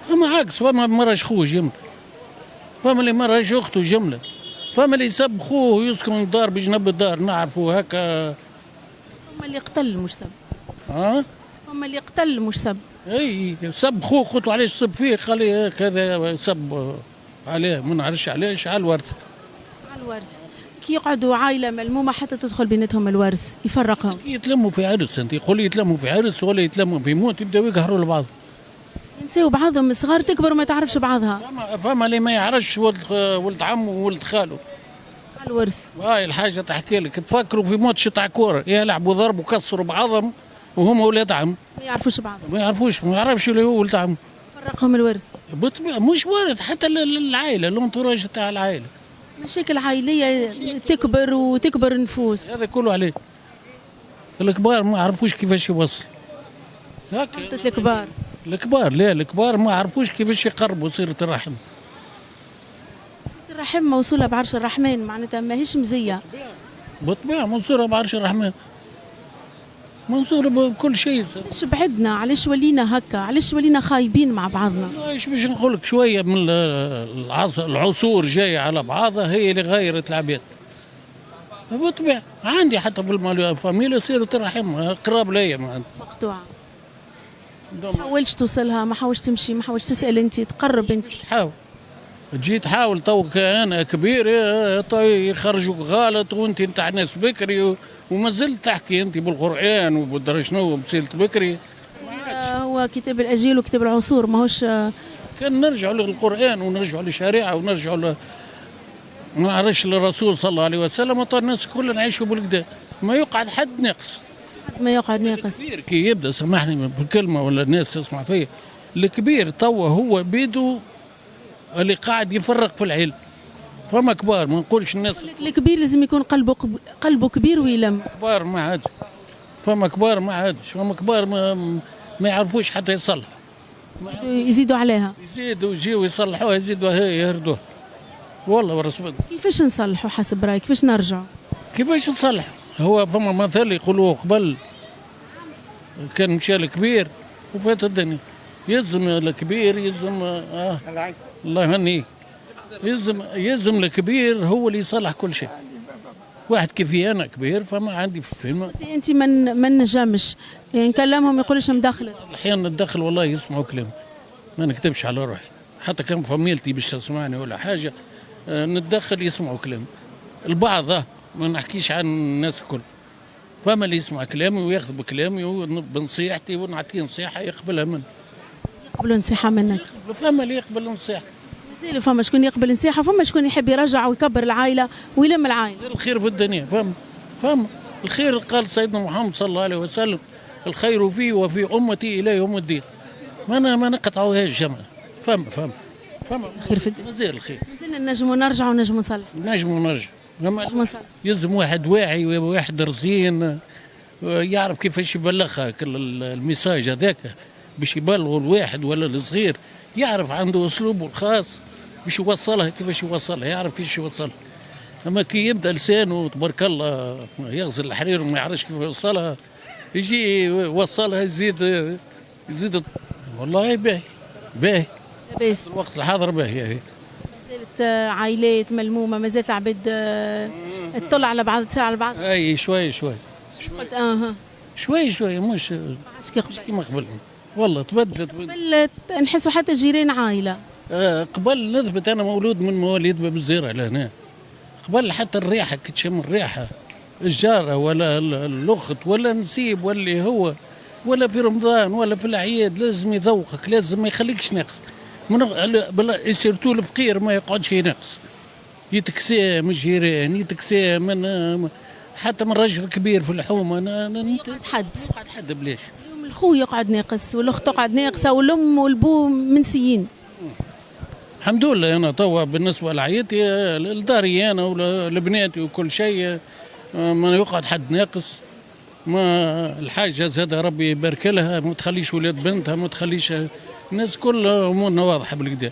فما عكس، فما مرش خوه جمله، فما اللي مرش اخته جمله، فما اللي يسب خوه ويسكن الدار بجنب الدار نعرفوا هكا. فما اللي قتل مش سب. ها؟ فما اللي قتل مش سب. اي سب خوه، قلت له علاش سب فيه؟ قال لي كذا سب عليه، ما نعرفش علاش، على الورث. على الورث. كي يقعدوا عائله ملمومه حتى تدخل بيناتهم الورث يفرقهم. يتلموا في عرس، انت يقول لي يتلموا في عرس ولا يتلموا في موت، يبداو يقهروا لبعض. ينساو بعضهم، صغار تكبر ما تعرفش بعضها. فما اللي ما يعرفش ولد عمه وولد خاله على الورث. هاي الحاجه تحكي لك، تفكروا في ماتش تاع كوره يلعبوا ضرب وكسروا بعضهم وهم ولاد عم، ما يعرفوش بعضهم. ما يعرفش اللي هو ولد عم. فرقهم الورث. مش وارد، حتى العائله، الانتراج تاع العائله. مشاكل عائليه تكبر وتكبر النفوس. هذا كله عليه. الكبار ما يعرفوش كيفاش يوصل. هكا الكبار. الكبار ما يعرفوش كيفاش يقربوا صلة الرحم. صلة الرحم موصولة بعرش الرحمن، معناتها ماهيش مزية. بالطبيعة منصورة بعرش الرحمن، منصورة بكل شيء. علاش بعدنا؟ علاش ولينا هكا؟ علاش ولينا خايبين مع بعضنا؟ ايش باش نقول لك، شوية من العصور جاية على بعضها هي اللي غيرت العباد. بالطبيعة عندي حتى في الفاميليا صلة الرحم قراب ليا مقطوعة. ما حاولش توصلها، ما حاولش تمشي، ما حاولش تسأل انت، تقرب انت. تحاول تجي تحاول، توك انا كبير يخرجوك غلط وانت نتاع ناس بكري وما زلت تحكي انت بالقران وبالدرج شنو بصيلة بكري. هو كتاب الاجيال وكتاب العصور ماهوش. كان نرجعوا للقران ونرجعوا للشريعه ونرجعوا ما نعرفش للرسول صلى الله عليه وسلم، وطال الناس كلنا نعيشوا بالكدا، ما يقعد حد ناقص. ما يقعد ناقص. الكبير كي يبدا، سامحني بكلمه ولا الناس تسمع فيا، الكبير توا هو بيدو اللي قاعد يفرق في العيل. فما كبار، ما نقولش الناس الكبير لازم يكون قلبه كبير ويلم. كبار ما عادش، فما كبار ما عادش، فما كبار ما يعرفوش حتى يصلحوا. يزيدوا عليها، يزيدوا يجيوا يصلحوها، يزيدوا يهردوها. والله ورسول. كيفاش نصلحوا حسب رايك؟ كيفاش نرجعوا؟ كيفاش نصلح؟ هو فما مثل يقولوه قبل، كان مشى الكبير وفات الدنيا، يلزم الكبير يلزم الله يهنيك، يلزم الكبير هو اللي يصلح كل شيء. واحد كيفي انا كبير فما عندي فهم. انت ما نجمش يعني نكلمهم يقولش مدخلت. احيانا ندخل والله يسمعوا كلام، ما نكتبش على روحي، حتى كان فاميلتي باش تسمعني ولا حاجه نتدخل يسمعوا كلام البعض، ما نحكيش عن الناس الكل. فما اللي يسمع كلامي وياخذ بكلامي بنصيحتي ونعطيه نصيحه يقبلها مني. يقبلوا نصيحه منك؟ فما اللي يقبل النصيحه. مازال فما شكون يقبل نصيحه، فما شكون يحب يرجع ويكبر العائله ويلم العائله. الخير في الدنيا، فما الخير قال سيدنا محمد صلى الله عليه وسلم: الخير في وفي امتي الى يوم الدين. ما نقطعوهاش جمع. فما الخير في الدنيا، مازال الخير، مازلنا نجموا نرجعوا ونجموا نصلحوا. نجموا يلزم واحد واعي وواحد رزين يعرف كيفاش يبلغها الميساج هذاك، باش يبلغوا الواحد ولا الصغير، يعرف عنده اسلوبه الخاص باش يوصلها، كيفاش يوصلها، يعرف كيفاش يوصلها. اما كي يبدا لسانه تبارك الله يغزل الحرير وما يعرفش كيف يوصلها، يجي يوصلها يزيد والله باهي الوقت الحاضر باهي. مازالت عائلات ملمومه، مازالت العباد تطلع على بعض، تصير على بعض. اي شوي شوي مش كيما قبل. والله تبدلت. قبل نحسوا حتى جيران عائله. قبل نثبت انا مولود من مواليد باب الزيره لهنا، قبل حتى الريحه كي تشم الريحه الجاره ولا الاخت ولا نسيب واللي هو ولا في رمضان ولا في الاعياد لازم يذوقك، لازم ما يخليكش ناقص. سيرتو الفقير ما يقعدش ينقص، يتكسى من الجيران، يتكسى من حتى من رجل كبير في الحومه. يقعد حد بلاش. اليوم الخو يقعد ناقص والاخت تقعد ناقصه والام والبو منسيين. الحمد لله انا توا بالنسبه لعيتي لداري انا ولبناتي وكل شيء ما يقعد حد ناقص. ما الحاجه زاد ربي يبارك لها، ما تخليش ولاد بنتها، ما تخليش الناس كل امورنا واضحه بالكدا.